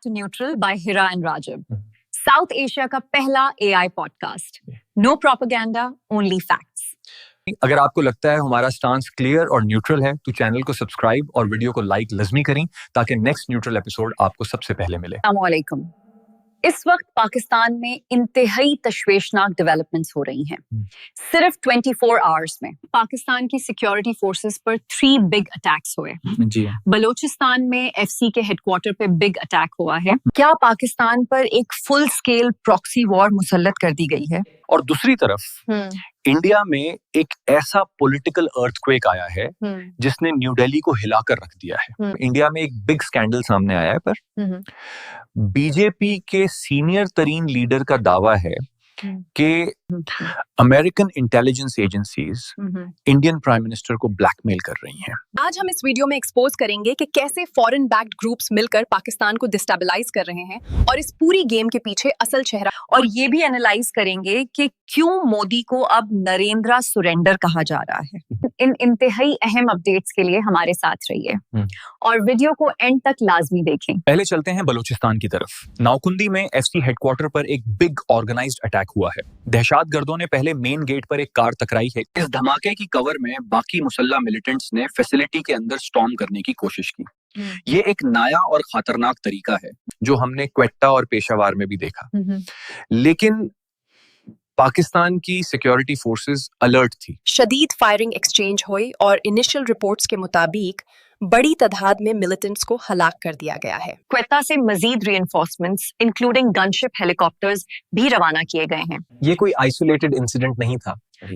to Neutral by Hira and Rajab. South Asia का पहला AI podcast. No propaganda, only facts. अगर आपको लगता है हमारा स्टांस क्लियर और न्यूट्रल है तो चैनल को सब्सक्राइब और वीडियो को लाइक लाजमी करें ताकि नेक्स्ट न्यूट्रल एपिसोड आपको सबसे पहले मिले. अस्सलाम वालेकुम. इस वक्त पाकिस्तान में इंतहाई तशवीशनाक डेवलपमेंट्स हो रही हैं. सिर्फ 24 आवर्स में पाकिस्तान की सिक्योरिटी फोर्सेस पर 3 बिग अटैक्स हुए. जी. बलोचिस्तान में FC के हेडक्वार्टर पे बिग अटैक हुआ है. क्या पाकिस्तान पर एक फुल स्केल प्रॉक्सी वॉर मुसल्लत कर दी गई है? और दूसरी तरफ इंडिया में एक ऐसा पॉलिटिकल अर्थक्वेक आया है जिसने न्यू दिल्ली को हिलाकर रख दिया है. इंडिया में एक बिग स्कैंडल सामने आया है पर बीजेपी के सीनियर तरीन लीडर का दावा है कि American intelligence agencies Indian prime minister को ब्लैकमेल कर रही हैं. आज हम इस वीडियो में एक्सपोज करेंगे कि कैसे फॉरेन बैक्ड ग्रुप्स मिलकर पाकिस्तान को डिस्टेबलाइज कर रहे हैं और इस पूरी गेम के पीछे असल चेहरा, और ये भी एनालाइज करेंगे कि क्यों मोदी को अब नरेंद्र सुरेंडर कहा जा रहा है. इन इंतहाई अहम अपडेट्स के लिए हमारे साथ रहिए और वीडियो को एंड तक लाजमी देखें. पहले चलते हैं बलूचिस्तान की तरफ. नावकुंदी में FC हेडक्वार्टर पर एक बिग ऑर्गेनाइज्ड अटैक हुआ है. दहशतगर्दों ने पहले मेन गेट पर एक कार टकराई है. इस धमाके की कवर में बाकी मुसल्ला मिलिटेंट्स ने फैसिलिटी के अंदर स्टॉर्म करने की कोशिश की. ये एक नया और खतरनाक तरीका है जो हमने क्वेट्टा और पेशावर में भी देखा. लेकिन पाकिस्तान की सिक्योरिटी फोर्सेस अलर्ट थी. शदीद फायरिंग एक्सचेंज हुई और इनिशियल रिपोर्ट्स के मुताबिक बड़ी तादाद में मिलिटेंट्स को हलाक कर दिया गया है. क्वेटा से मजीद रीइंफोर्समेंट्स इंक्लूडिंग गनशिप हेलीकॉप्टर्स भी रवाना किए गए हैं. ये कोई आइसोलेटेड इंसिडेंट नहीं था.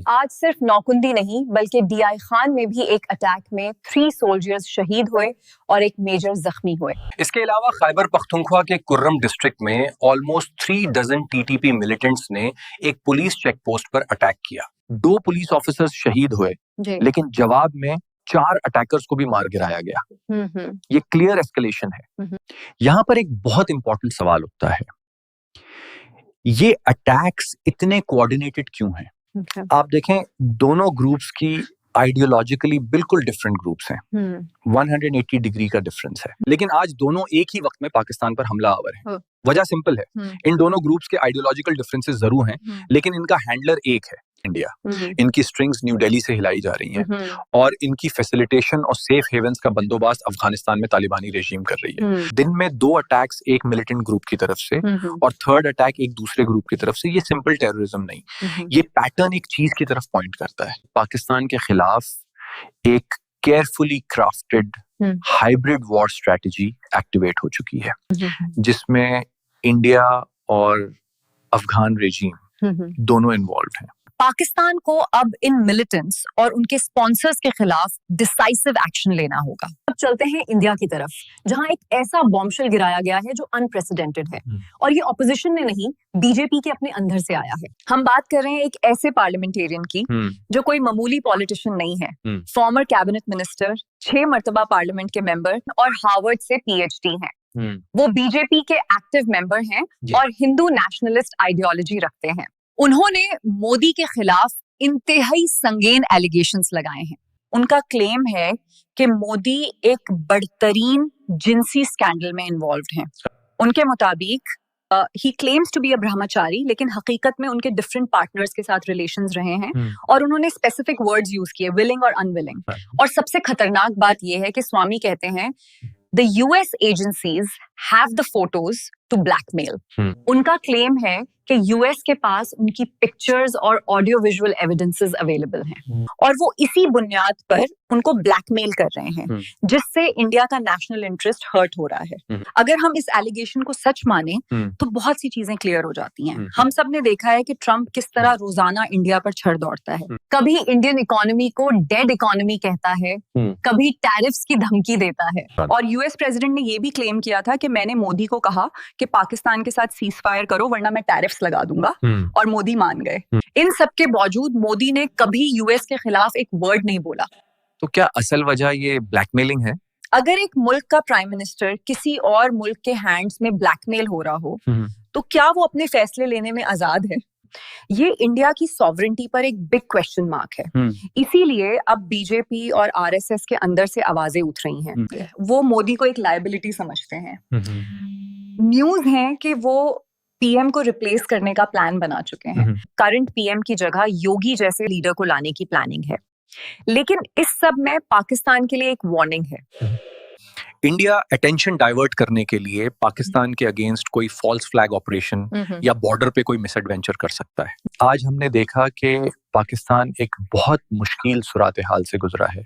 आज सिर्फ नौकुंदी नहीं बल्कि DI खान में भी एक अटैक में 3 सोल्जर्स शहीद हुए और एक मेजर जख्मी हुए. इसके अलावा खैबर पख्तूनख्वा के कुर्रम डिस्ट्रिक्ट में ऑलमोस्ट 3 डजन TTP मिलिटेंट्स ने एक पुलिस चेक पोस्ट पर अटैक किया. 2 पुलिस ऑफिसर्स शहीद हुए लेकिन जवाब में 4 अटैकर्स को भी मार गिराया गया. ये क्लियर एस्केलेशन है. यहाँ पर एक बहुत इंपॉर्टेंट सवाल उठता है, ये अटैक्स इतने कोऑर्डिनेटेड क्यों हैं? आप देखें दोनों ग्रुप्स की आइडियोलॉजिकली बिल्कुल डिफरेंट ग्रुप्स हैं. 180 डिग्री का डिफरेंस है. लेकिन आज दोनों एक ही वक्त में पाकिस्तान पर हमला आवर है. वजह सिंपल है, इन दोनों ग्रुप्स के आइडियोलॉजिकल डिफरेंसेस जरूर हैं लेकिन इनका हैंडलर एक है, इंडिया. इनकी स्ट्रिंग्स न्यू दिल्ली से हिलाई जा रही हैं और इनकी फैसिलिटेशन और सेफ हेवंस का बंदोबस्त अफगानिस्तान में तालिबानी रेजीम कर रही है. दिन में 2 अटैक्स एक मिलिटेंट ग्रुप की तरफ से और 3rd अटैक एक दूसरे ग्रुप की तरफ से. ये सिंपल टेररिज्म नहीं, ये पैटर्न एक चीज की तरफ पॉइंट करता है. पाकिस्तान के खिलाफ एक carefully crafted hybrid war strategy activate हो चुकी है जिसमें इंडिया और अफगान रेजीम दोनों इन्वॉल्व हैं. पाकिस्तान को अब इन मिलिटेंट्स और उनके स्पॉन्सर्स के खिलाफ डिसाइसिव एक्शन लेना होगा. अब चलते हैं इंडिया की तरफ जहां एक ऐसा बॉम्बशेल गिराया गया है जो अनप्रेसिडेंटेड है और ये ऑपोजिशन ने नहीं बीजेपी के अपने अंदर से आया है. हम बात कर रहे हैं एक ऐसे पार्लियामेंटेरियन की जो कोई मामूली पॉलिटिशियन नहीं है. फॉर्मर कैबिनेट मिनिस्टर, 6 मर्तबा पार्लियामेंट के मेंबर और हार्वर्ड से PhD हैं. वो बीजेपी के एक्टिव मेंबर हैं और हिंदू नेशनलिस्ट आइडियोलॉजी रखते हैं. उन्होंने मोदी के खिलाफ इंतहाई संगीन एलिगेशंस लगाए हैं. उनका क्लेम है कि मोदी एक बदतरीन जिनसी स्कैंडल में इन्वॉल्व्ड हैं. उनके मुताबिक ही claims to be a brahmachari लेकिन हकीकत में उनके डिफरेंट पार्टनर्स के साथ रिलेशंस रहे हैं और उन्होंने स्पेसिफिक वर्ड्स यूज किए, विलिंग और अनविलिंग. और सबसे खतरनाक बात यह है कि स्वामी कहते हैं the US agencies have the photos to blackmail. उनका क्लेम है कि US के पास उनकी पिक्चर्स और ऑडियो विजुअल एविडेंसेस अवेलेबल हैं और वो इसी बुनियाद पर उनको ब्लैकमेल कर रहे हैं जिससे इंडिया का नेशनल इंटरेस्ट हर्ट हो रहा है. अगर हम इस एलिगेशन को सच माने तो बहुत सी चीजें क्लियर हो जाती हैं. हम सब ने देखा है कि ट्रंप किस तरह रोजाना इंडिया पर छड़ दौड़ता है. कभी इंडियन इकोनॉमी को डेड इकोनॉमी कहता है, कभी टैरिफ्स की धमकी देता है. और US प्रेसिडेंट ने ये भी क्लेम किया था कि मैंने मोदी को कहा कि पाकिस्तान के साथ सीज फायर करो वरना मैं टैरिफ्स लगा दूंगा और मोदी मान गए. इन सब के बावजूद मोदी ने कभी US के खिलाफ एक वर्ड नहीं बोला. तो क्या असल वजह ये ब्लैकमेलिंग है? अगर एक मुल्क का प्राइम मिनिस्टर किसी और मुल्क के हैंड्स में ब्लैकमेल हो रहा हो तो क्या वो अपने फैसले लेने में आजाद है? ये इंडिया की सॉवरेंटी पर एक बिग क्वेश्चन मार्क है. इसीलिए अब बीजेपी और RSS के अंदर से आवाजें उठ रही हैं. वो मोदी को एक लायबिलिटी समझते हैं. न्यूज है कि वो पीएम को रिप्लेस करने का प्लान बना चुके हैं। करंट पीएम की जगह योगी जैसे लीडर को लाने की प्लानिंग है। लेकिन इस सब में पाकिस्तान के लिए एक वार्निंग है। इंडिया अटेंशन डाइवर्ट करने के लिए पाकिस्तान के अगेंस्ट कोई फॉल्स फ्लैग ऑपरेशन या बॉर्डर पे कोई मिसएडवेंचर कर सकता है। आज हमने देखा कि पाकिस्तान एक बहुत मुश्किल सूरत हाल से गुजरा है,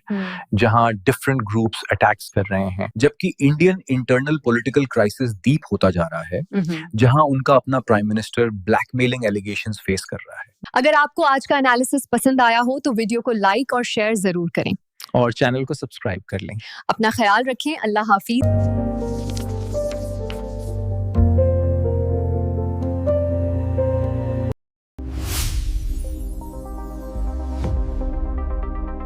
जहां डिफरेंट ग्रुप्स अटैक्स कर रहे हैं, जबकि Indian internal political crisis deep होता जा रहा है, जहां उनका अपना prime minister blackmailing allegations face कर रहा है। अगर आपको आज का एनालिसिस पसंद आया हो तो वीडियो को लाइक और शेयर जरूर करें और चैनल को सब्सक्राइब कर लें। अपना ख्याल रखें। अल्लाह हाफिज।